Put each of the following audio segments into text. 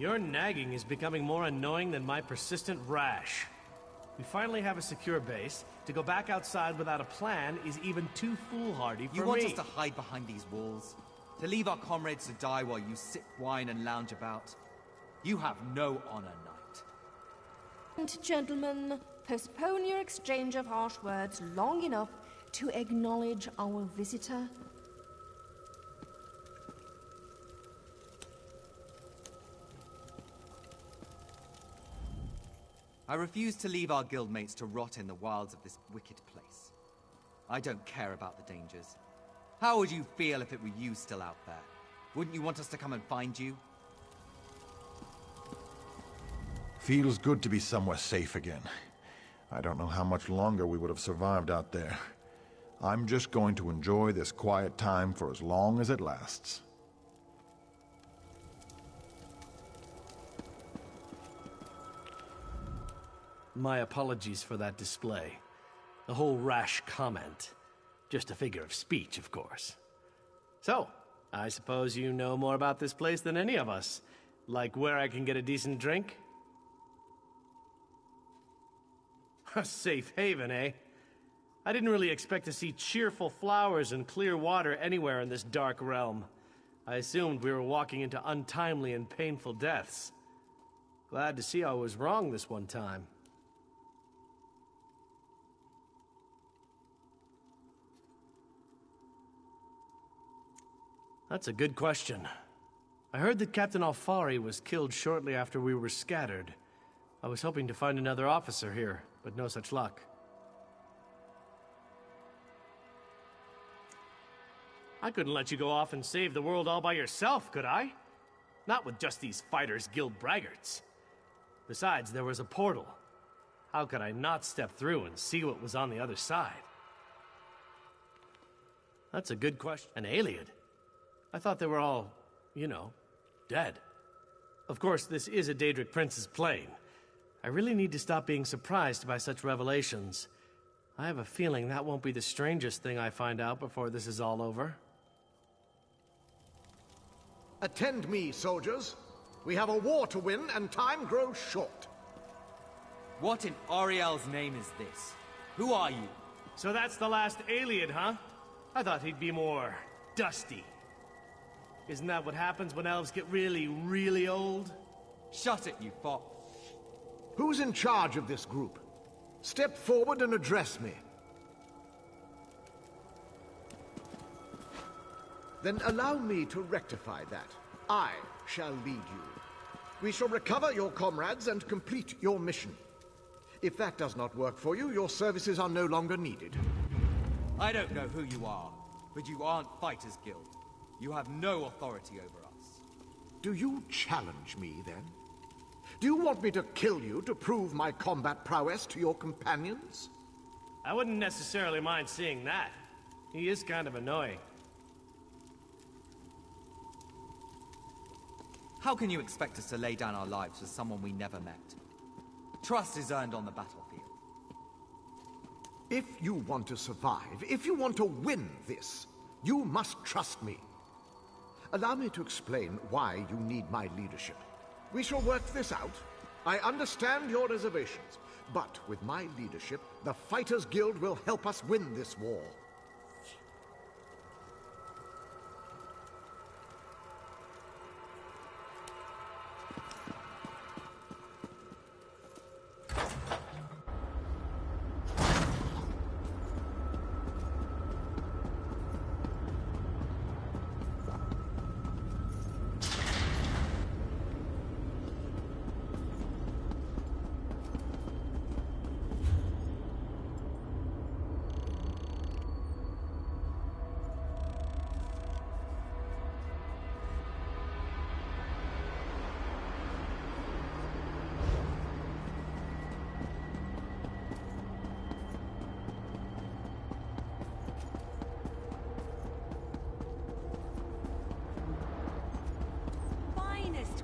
Your nagging is becoming more annoying than my persistent rash. We finally have a secure base. To go back outside without a plan is even too foolhardy for me. You want us to hide behind these walls? To leave our comrades to die while you sip wine and lounge about? You have no honor, knight. And gentlemen, postpone your exchange of harsh words long enough to acknowledge our visitor. I refuse to leave our guildmates to rot in the wilds of this wicked place. I don't care about the dangers. How would you feel if it were you still out there? Wouldn't you want us to come and find you? Feels good to be somewhere safe again. I don't know how much longer we would have survived out there. I'm just going to enjoy this quiet time for as long as it lasts. My apologies for that display. The whole rash comment. Just a figure of speech, of course. So, I suppose you know more about this place than any of us. Like where I can get a decent drink? A safe haven, eh? I didn't really expect to see cheerful flowers and clear water anywhere in this dark realm. I assumed we were walking into untimely and painful deaths. Glad to see I was wrong this one time. That's a good question. I heard that Captain Alfari was killed shortly after we were scattered. I was hoping to find another officer here, but no such luck. I couldn't let you go off and save the world all by yourself, could I? Not with just these Fighters Guild braggarts. Besides, there was a portal. How could I not step through and see what was on the other side? That's a good question. An Iliad? I thought they were all, you know, dead. Of course, this is a Daedric Prince's plane. I really need to stop being surprised by such revelations. I have a feeling that won't be the strangest thing I find out before this is all over. Attend me, soldiers. We have a war to win, and time grows short. What in Ariel's name is this? Who are you? So that's the last Iliad, huh? I thought he'd be more dusty. Isn't that what happens when elves get really, really old? Shut it, you fop. Who's in charge of this group? Step forward and address me. Then allow me to rectify that. I shall lead you. We shall recover your comrades and complete your mission. If that does not work for you, your services are no longer needed. I don't know who you are, but you aren't Fighters Guild. You have no authority over us. Do you challenge me, then? Do you want me to kill you to prove my combat prowess to your companions? I wouldn't necessarily mind seeing that. He is kind of annoying. How can you expect us to lay down our lives for someone we never met? Trust is earned on the battlefield. If you want to survive, if you want to win this, you must trust me. Allow me to explain why you need my leadership. We shall work this out. I understand your reservations, but with my leadership, the Fighters Guild will help us win this war.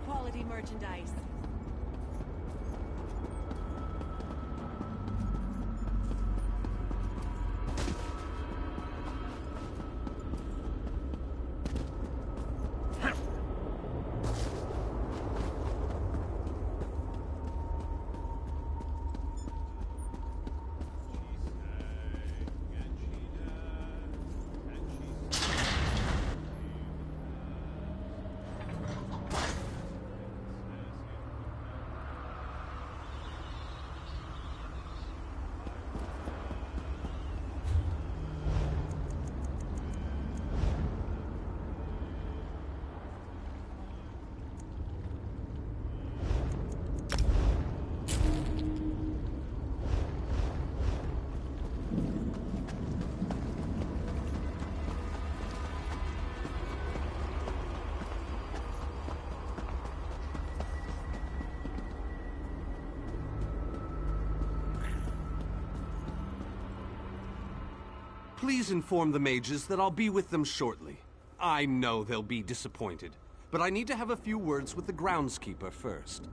Quality merchandise. Please inform the mages that I'll be with them shortly. I know they'll be disappointed, but I need to have a few words with the groundskeeper first.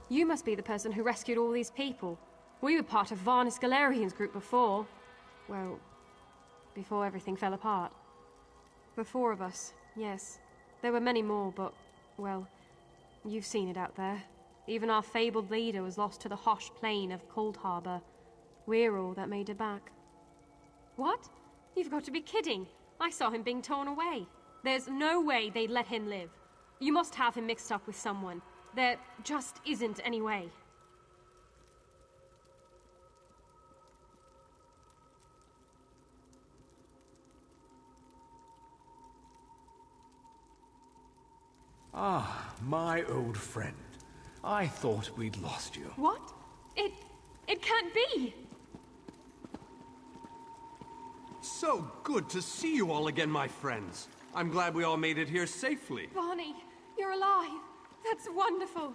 You must be the person who rescued all these people. We were part of Varnus Galerian's group before. Well, before everything fell apart. The four of us, yes. There were many more, but, well, you've seen it out there. Even our fabled leader was lost to the harsh plain of Coldharbour. We're all that made it back. What? You've got to be kidding. I saw him being torn away. There's no way they'd let him live. You must have him mixed up with someone. There just isn't any way. Ah, my old friend. I thought we'd lost you. What? It can't be! So good to see you all again, my friends. I'm glad we all made it here safely. Barney, you're alive. That's wonderful.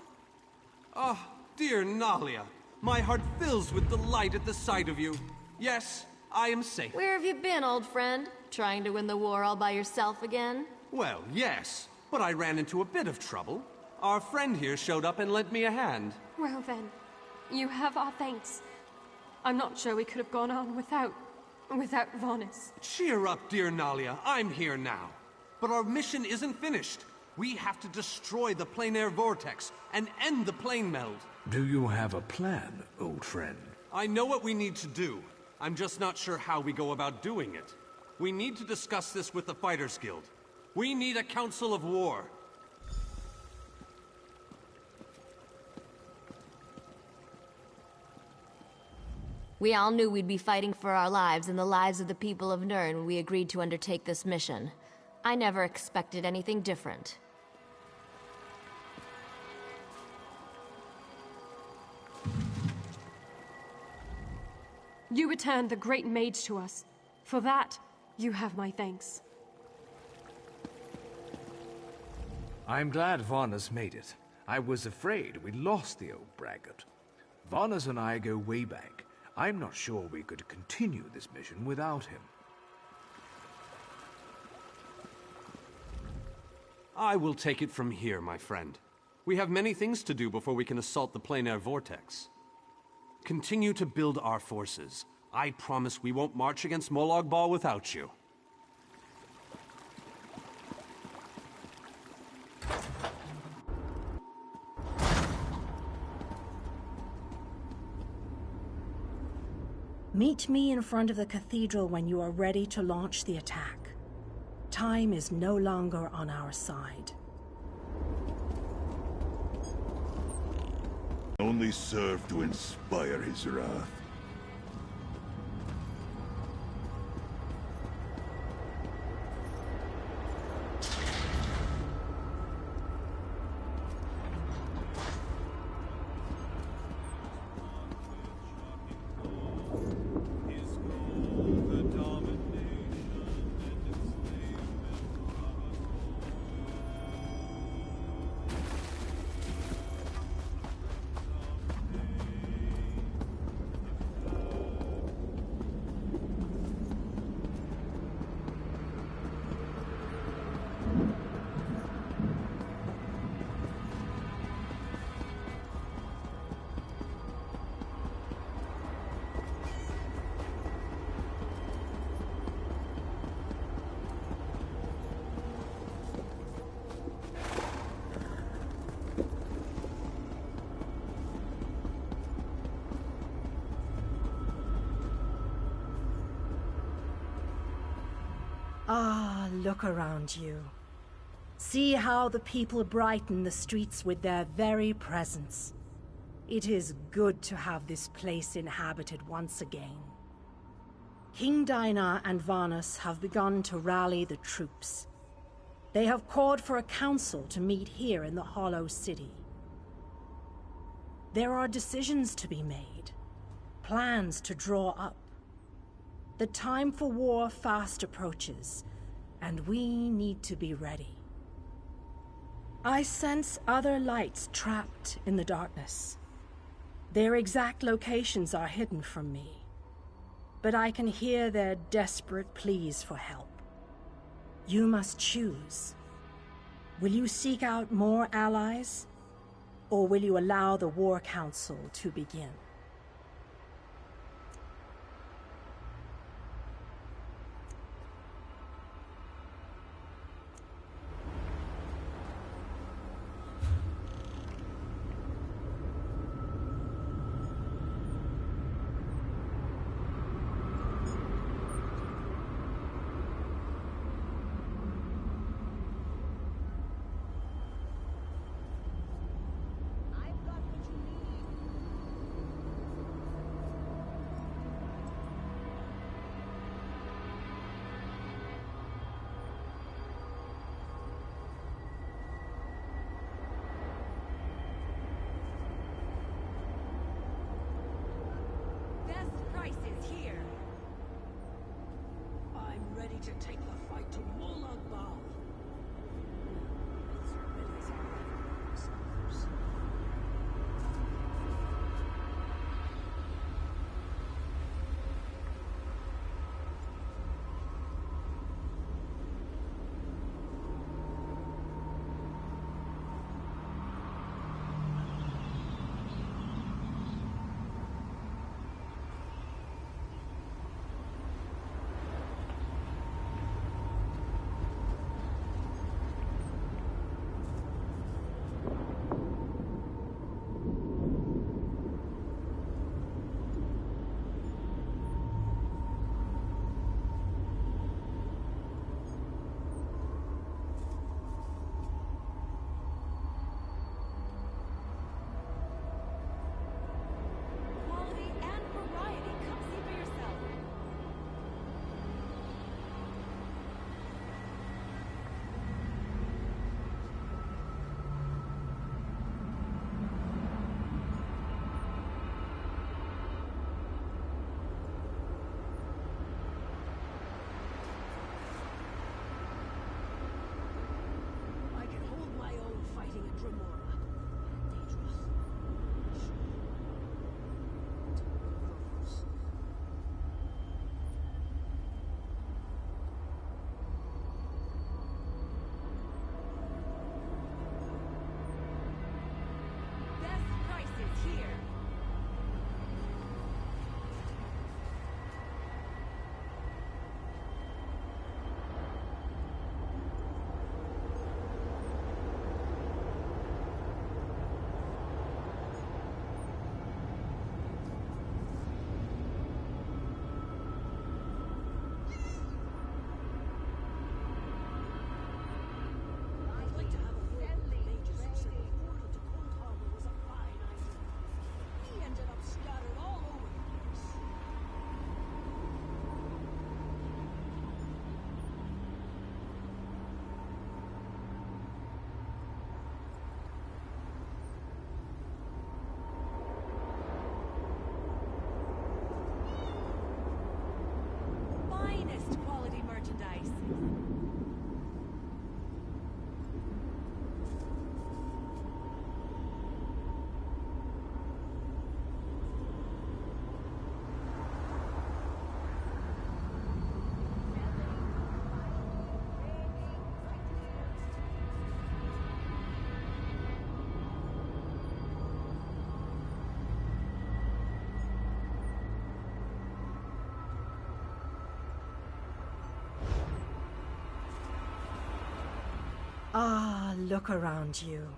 Oh, dear Nalia. My heart fills with delight at the sight of you. Yes, I am safe. Where have you been, old friend? Trying to win the war all by yourself again? Well, yes, but I ran into a bit of trouble. Our friend here showed up and lent me a hand. Well then, you have our thanks. I'm not sure we could have gone on without Varnus. Cheer up, dear Nalia. I'm here now. But our mission isn't finished. We have to destroy the plein air vortex and end the plane meld. Do you have a plan, old friend? I know what we need to do. I'm just not sure how we go about doing it. We need to discuss this with the Fighters Guild. We need a council of war. We all knew we'd be fighting for our lives and the lives of the people of Nirn when we agreed to undertake this mission. I never expected anything different. You returned the great mage to us. For that, you have my thanks. I'm glad Varnus made it. I was afraid we'd lost the old braggart. Varnus and I go way back. I'm not sure we could continue this mission without him. I will take it from here, my friend. We have many things to do before we can assault the plein air vortex. Continue to build our forces. I promise we won't march against Molag Bal without you. Meet me in front of the cathedral when you are ready to launch the attack. Time is no longer on our side. Only serve to inspire his wrath. Ah, look around you. See how the people brighten the streets with their very presence. It is good to have this place inhabited once again. King Dinar and Varnus have begun to rally the troops. They have called for a council to meet here in the Hollow City. There are decisions to be made, plans to draw up. The time for war fast approaches, and we need to be ready. I sense other lights trapped in the darkness. Their exact locations are hidden from me, but I can hear their desperate pleas for help. You must choose. Will you seek out more allies, or will you allow the War Council to begin? To take the fight to Molag. Ah, look around you.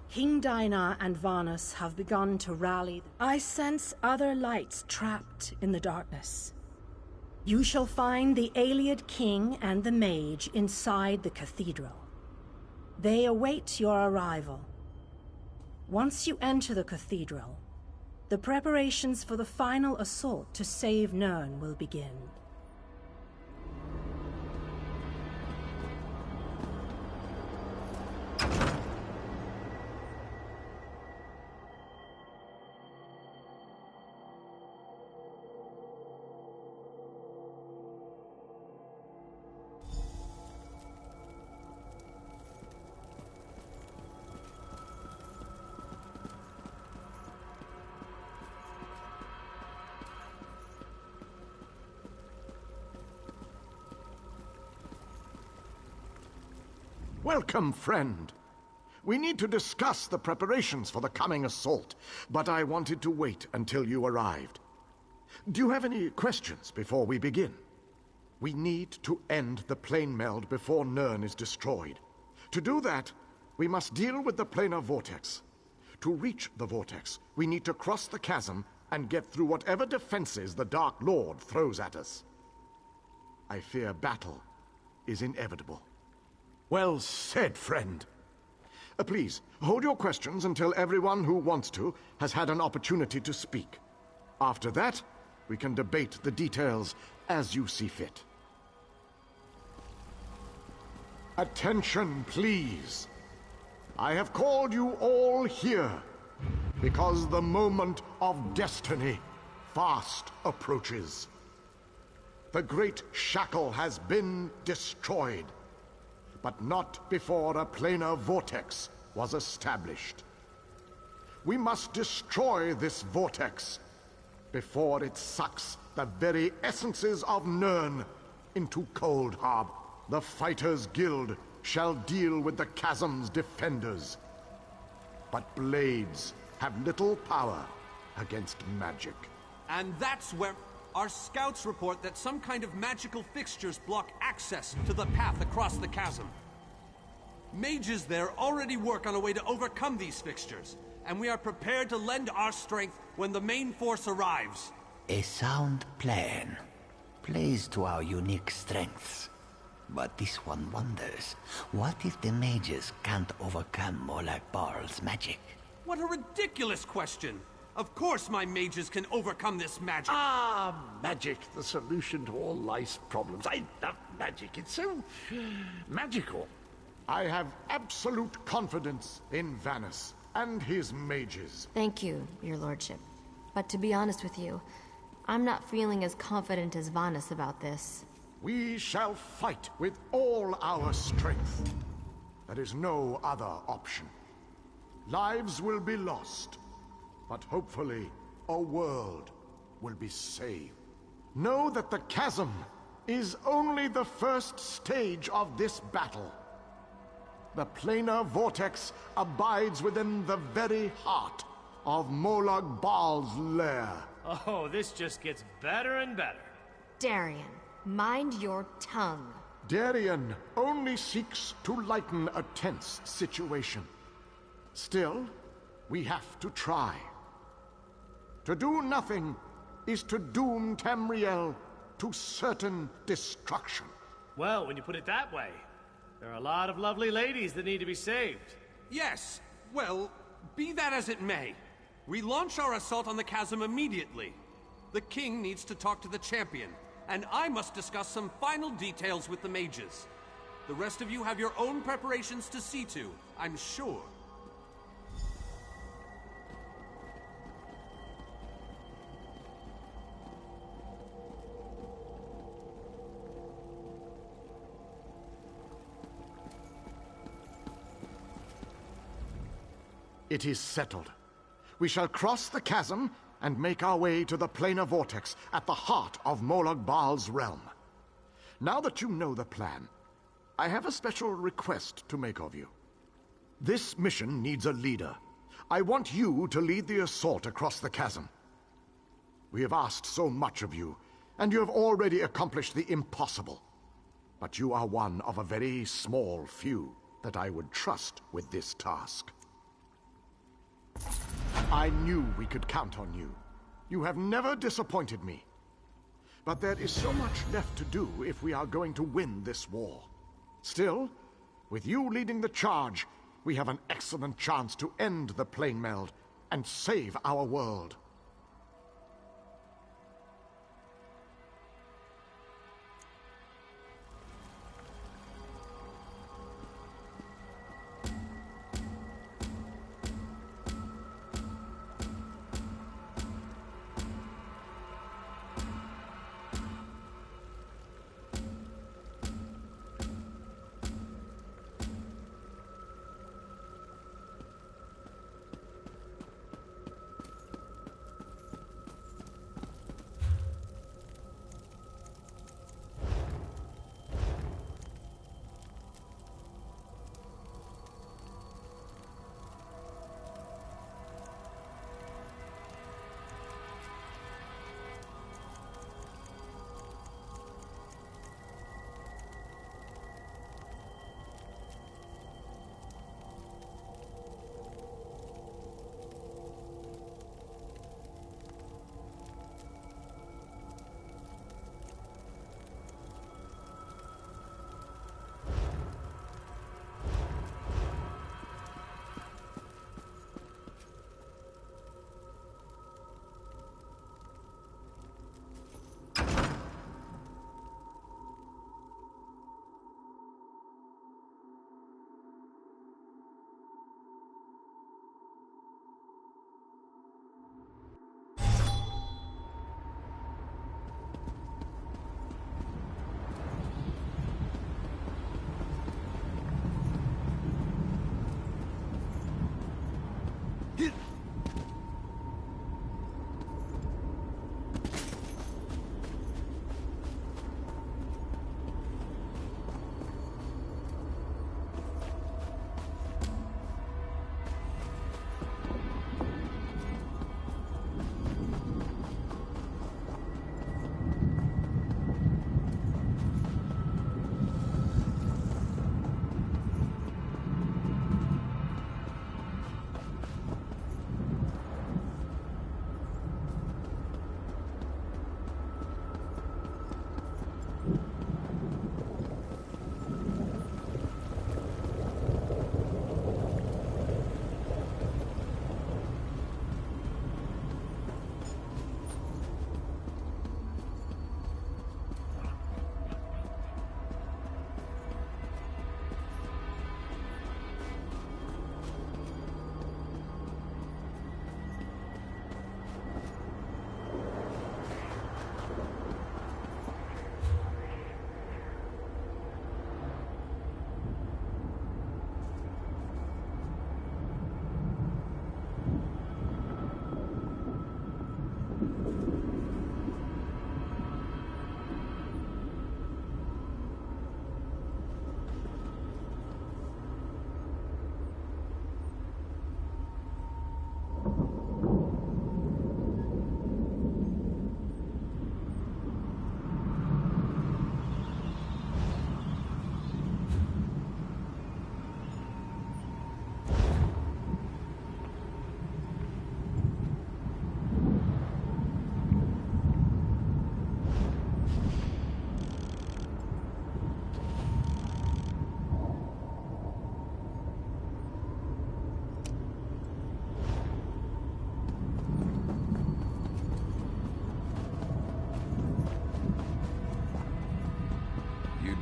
King Dinar and Varnus have begun to rally. I sense other lights trapped in the darkness. You shall find the Ayleid king and the mage inside the cathedral. They await your arrival. Once you enter the cathedral, the preparations for the final assault to save Nirn will begin. Welcome, friend. We need to discuss the preparations for the coming assault, but I wanted to wait until you arrived. Do you have any questions before we begin? We need to end the plane meld before Nirn is destroyed. To do that, we must deal with the planar vortex. To reach the vortex, we need to cross the chasm and get through whatever defenses the Dark Lord throws at us. I fear battle is inevitable. Well said, friend. Please, hold your questions until everyone who wants to has had an opportunity to speak. After that, we can debate the details as you see fit. Attention, please. I have called you all here because the moment of destiny fast approaches. The great shackle has been destroyed, but not before a planar vortex was established. We must destroy this vortex before it sucks the very essences of Nirn into Coldharbour. The Fighters' Guild shall deal with the chasm's defenders, but blades have little power against magic. And that's where our scouts report that some kind of magical fixtures block access to the path across the chasm. Mages there already work on a way to overcome these fixtures, and we are prepared to lend our strength when the main force arrives. A sound plan. Plays to our unique strengths. But this one wonders, what if the mages can't overcome Molag Barl's magic? What a ridiculous question! Of course my mages can overcome this magic! Ah, magic, the solution to all life's problems. I love magic, it's so magical. I have absolute confidence in Vanus and his mages. Thank you, your lordship. But to be honest with you, I'm not feeling as confident as Vanus about this. We shall fight with all our strength. There is no other option. Lives will be lost, but hopefully a world will be saved. Know that the chasm is only the first stage of this battle. The planar vortex abides within the very heart of Molag Bal's lair. Oh, this just gets better and better. Darian, mind your tongue. Darian only seeks to lighten a tense situation. Still, we have to try. To do nothing is to doom Tamriel to certain destruction. Well, when you put it that way, there are a lot of lovely ladies that need to be saved. Yes, well, be that as it may. We launch our assault on the chasm immediately. The king needs to talk to the champion, and I must discuss some final details with the mages. The rest of you have your own preparations to see to, I'm sure. It is settled. We shall cross the chasm and make our way to the planar vortex at the heart of Molag Bal's realm. Now that you know the plan, I have a special request to make of you. This mission needs a leader. I want you to lead the assault across the chasm. We have asked so much of you, and you have already accomplished the impossible. But you are one of a very small few that I would trust with this task. I knew we could count on you. You have never disappointed me. But there is so much left to do if we are going to win this war. Still, with you leading the charge, we have an excellent chance to end the plane meld and save our world.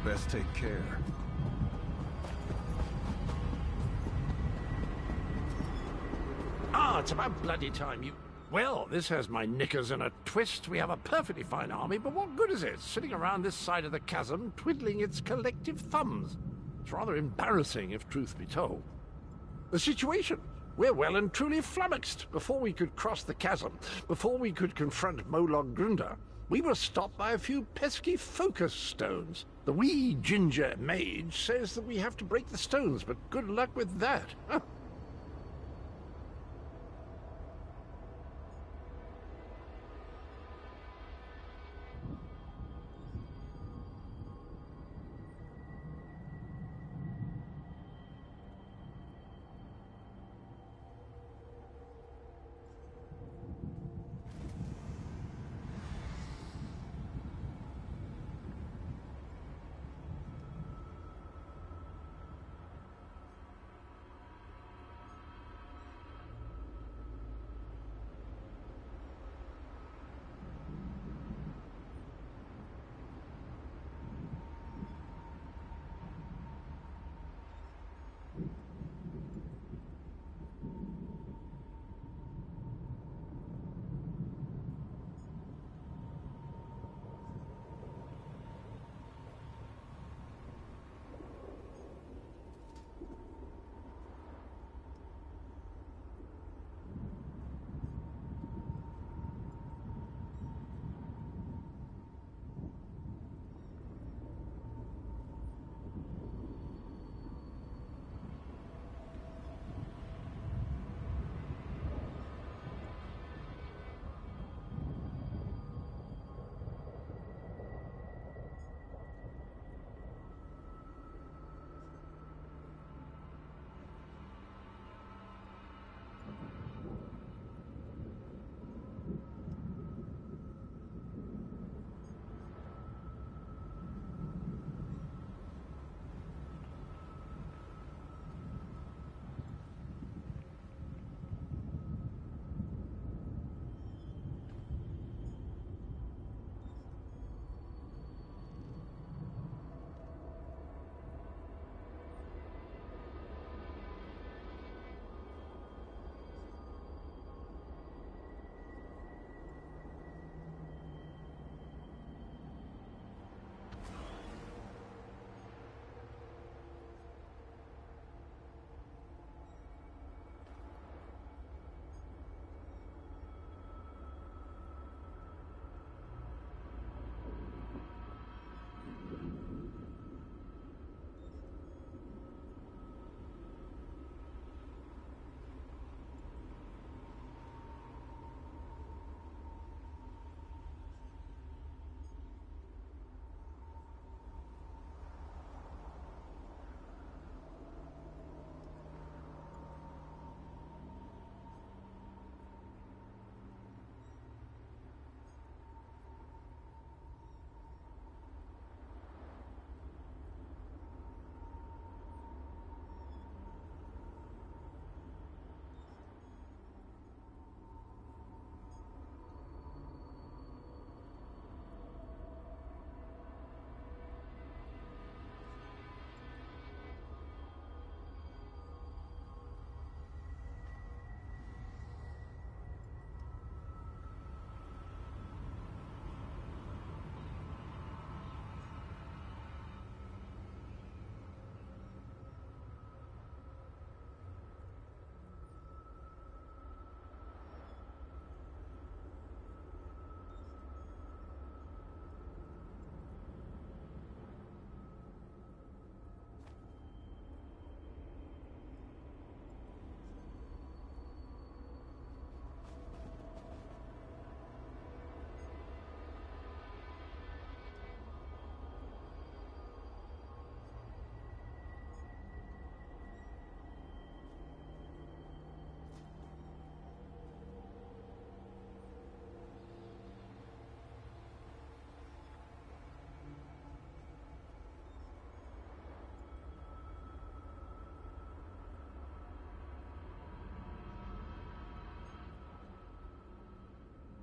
best take care. Ah, it's about bloody time you... Well, this has my knickers in a twist. We have a perfectly fine army, but what good is it, sitting around this side of the chasm, twiddling its collective thumbs? It's rather embarrassing, if truth be told. The situation? We're well and truly flummoxed. Before we could cross the chasm, before we could confront Molog Grunda, we were stopped by a few pesky focus stones. The wee ginger mage says that we have to break the stones, but good luck with that. Huh.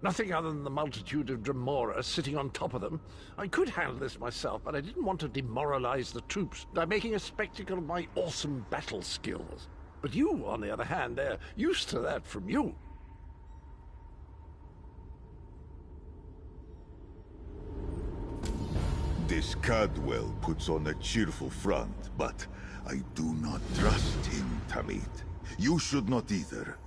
Nothing other than the multitude of Dremora sitting on top of them. I could handle this myself, but I didn't want to demoralize the troops by making a spectacle of my awesome battle skills. But you, on the other hand, they're used to that from you. This Cadwell puts on a cheerful front, but I do not trust him, Tamid. You should not either.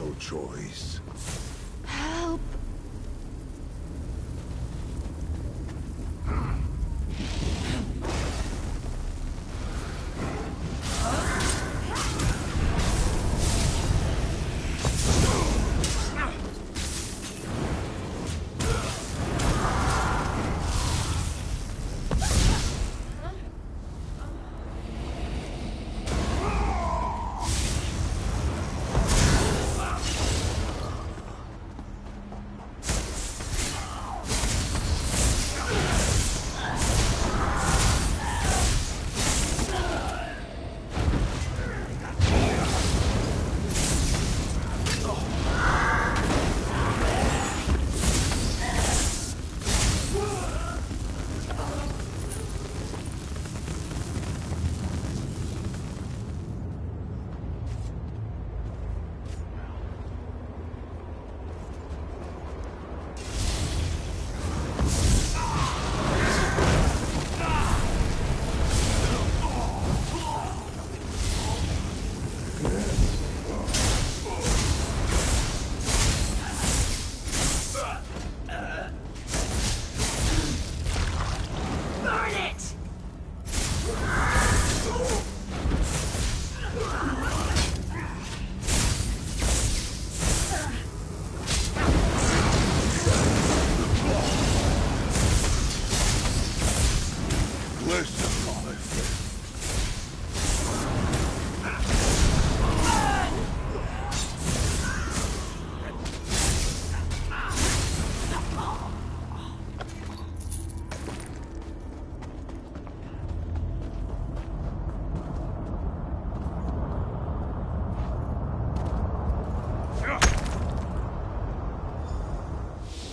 no choice. Help!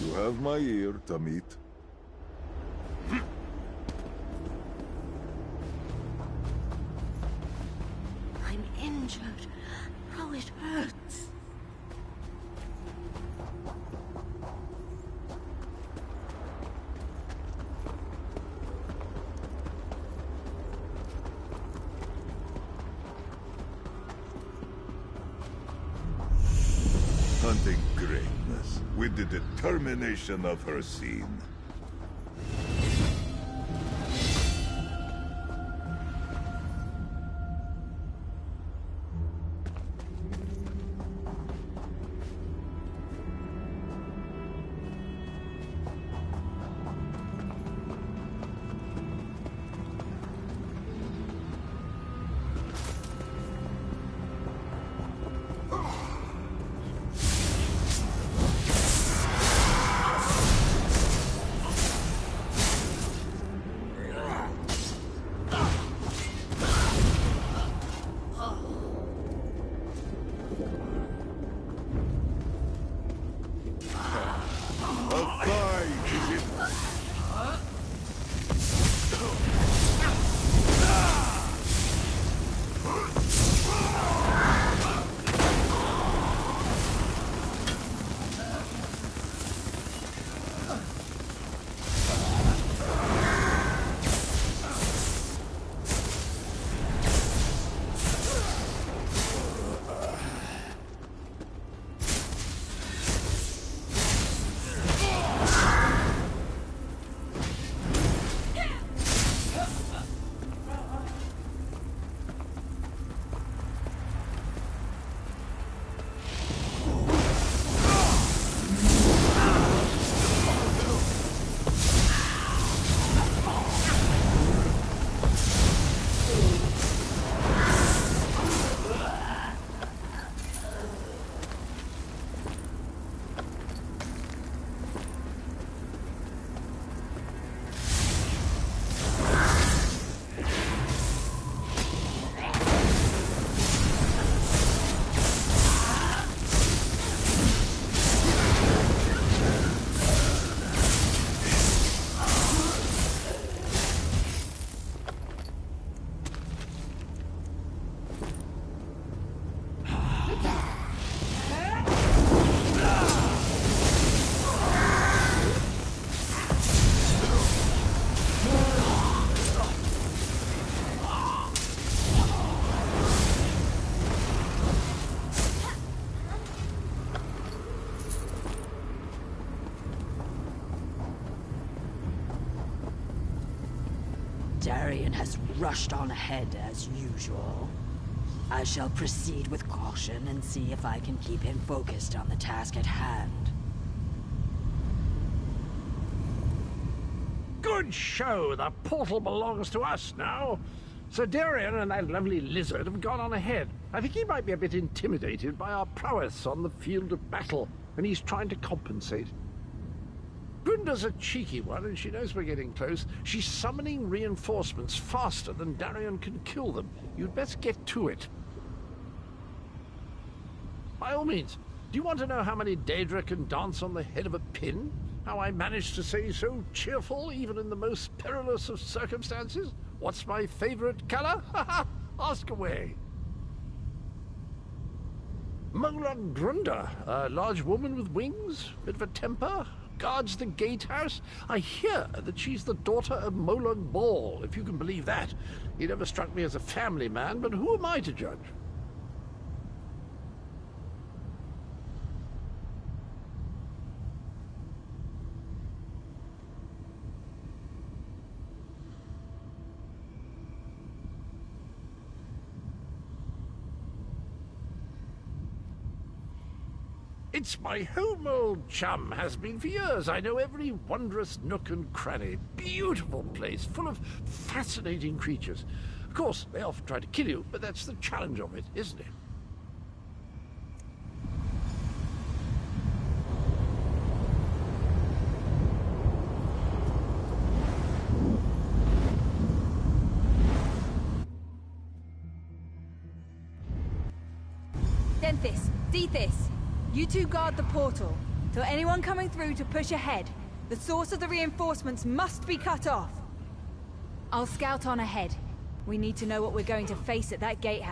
You have my ear, Tamit. I'm injured. How it hurts. Hunting greatness with the determination of her scene. Darian has rushed on ahead as usual. I shall proceed with caution and see if I can keep him focused on the task at hand. Good show! The portal belongs to us now. Sir Darian and that lovely lizard have gone on ahead. I think he might be a bit intimidated by our prowess on the field of battle, and he's trying to compensate. Grinda's a cheeky one, and she knows we're getting close. She's summoning reinforcements faster than Darian can kill them. You'd best get to it. By all means, do you want to know how many Daedra can dance on the head of a pin? How I managed to stay so cheerful even in the most perilous of circumstances? What's my favorite color? Ask away. Molag Grunda, a large woman with wings, bit of a temper, guards the gatehouse. I hear that she's the daughter of Molag Ball, if you can believe that. He never struck me as a family man, but who am I to judge? It's my home, old chum. Has been for years. I know every wondrous nook and cranny. Beautiful place, full of fascinating creatures. Of course, they often try to kill you, but that's the challenge of it, isn't it? Denthis, Dethys, you two guard the portal. Tell anyone coming through to push ahead. The source of the reinforcements must be cut off. I'll scout on ahead. We need to know what we're going to face at that gatehouse.